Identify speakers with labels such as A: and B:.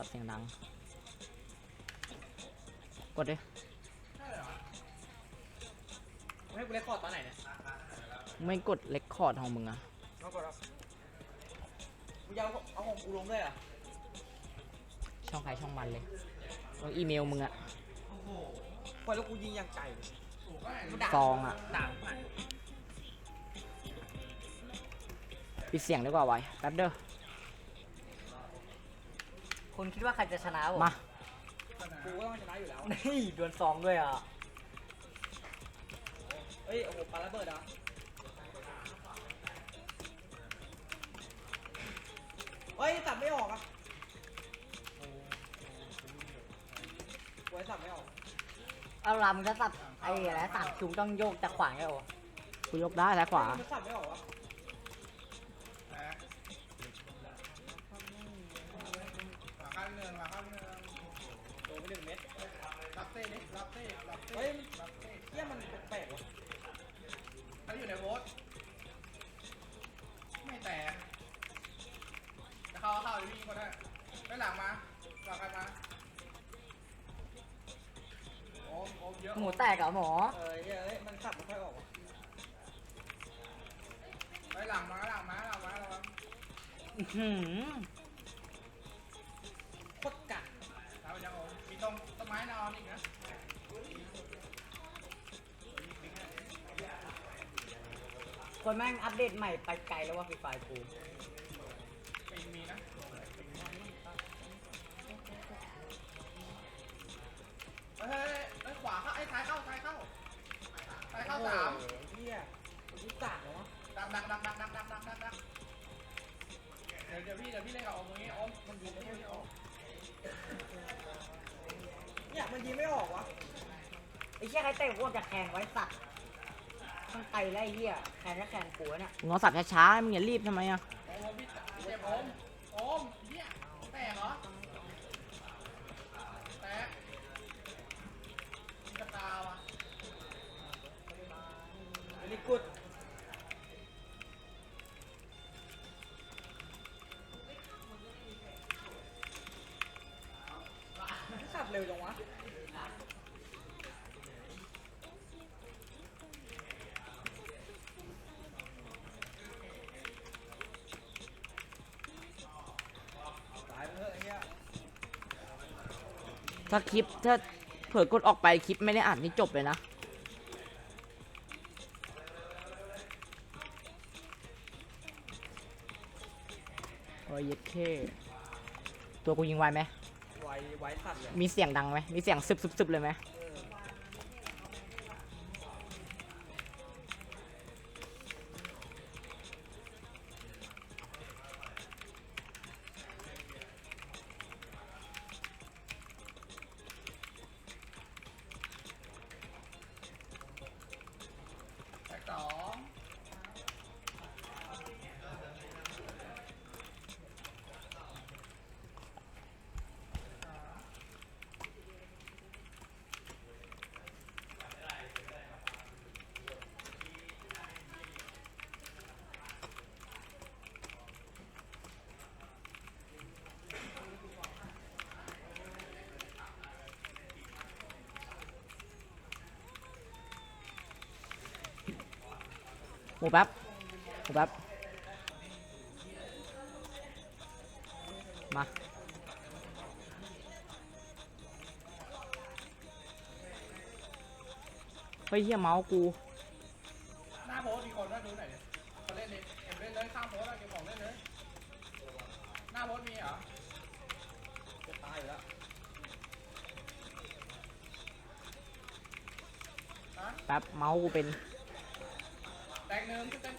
A: ศัพท์เสียงดังกดดิ
B: ให้กูเล่นคอร์ดตอนไหนเนี่ย
A: ไม่กดเรคคอร์ดของมึงอะ
B: เอากดครับกูจะเอาของกูลงด้วยอ่ะ
A: ช่องใครช่องมันเลยลงอีเมลมึงอะ
B: โอ้โหพอแล้วกูยิงอย่างไก่
A: ซองอะ
B: ด่า
A: ปิดเสียงดีกว่าไว้แป๊บเด้อ
C: คุณคิดว่าใครจะชนะวะ
A: มา
B: กูก็ต้องชนะอยู่แล้ว
C: นี่ดวลซองด้วยอ่ะ
B: เฮ้ยโอ้โหปาระเบิดอ่ะเฮ้ยสับไม่ออกอ่ะกูให้สับไม่ออก
C: เอาลำจะสับไอ้อะไรสามจุงต้องโยกจะขวางไงโอ้
A: กูยกได้ซ้ายขวา
B: มันสับไม่ออกวะโดนไป1 เม็ดรับเต้ดิรับเต้เฮ้ยเหี้ยมันแปลกวะเขาอยู่ในโบสไม่แตกจะเข้าเดี๋ยววิ่งก็ได้ไม่หลังมาหลังใครมาโอ้เยอะ
C: หมูแตกเหรอหมอ
B: เฮ้ยมันสับไม่ค่อยออกวะไปหลังมาระวังโคตรกัดแล้วยังมีต้นไม้นอนอีกนะ
C: คนแม่งอัปเดตใหม่ไปไกลแล้วว่าฟรีไฟกู
B: มีนะเฮ้ยขวาเข้าไอ้ซ้ายเข้า3เฮียรู้จักเหรอดักเดี๋ยวพี่เล่นกับอมตรงนี้อมมันยิงไม่ออกเนี่ยมันยิงไม่ออกวะ
C: ไอ้เหี้ยใครเตะพวกจะแข่งไว้สัตว์ต้องไกลแล้วไอ้เหี้ยแข่งจะแข่งกูเนี่ย
A: มึงเอาสับช้าๆมึงอย่ารีบทำไมอะ
B: พี่เจ็บอมเนี่ยแตกเหรอแตกกระตาวะอันนี้กุดสับเร็วจังวะ
A: ถ้าเผลอกดออกไปคลิปไม่ได้อ่านนี่จบเลยนะโอ้ยเย็ดเข้ตัวกูยิงไวไหม
B: ไวสัตว์เลย
A: มีเสียงดังไหมมีเสียงซึบเลยไหมโอ้แป๊บมาเฮ้ยเหี้ยเมาส์กู
B: หน้าโพสมีคนว่าดูหน่อยดิคนเล่นเลยเล่นเลยข้ามโพสแล้วเก็บของเล่นเลยหน้าโพสมีเหรอจะตายอยู่แล้ว
A: แป๊บเมาส์กูเป็น
B: แตกหนึ่งแตก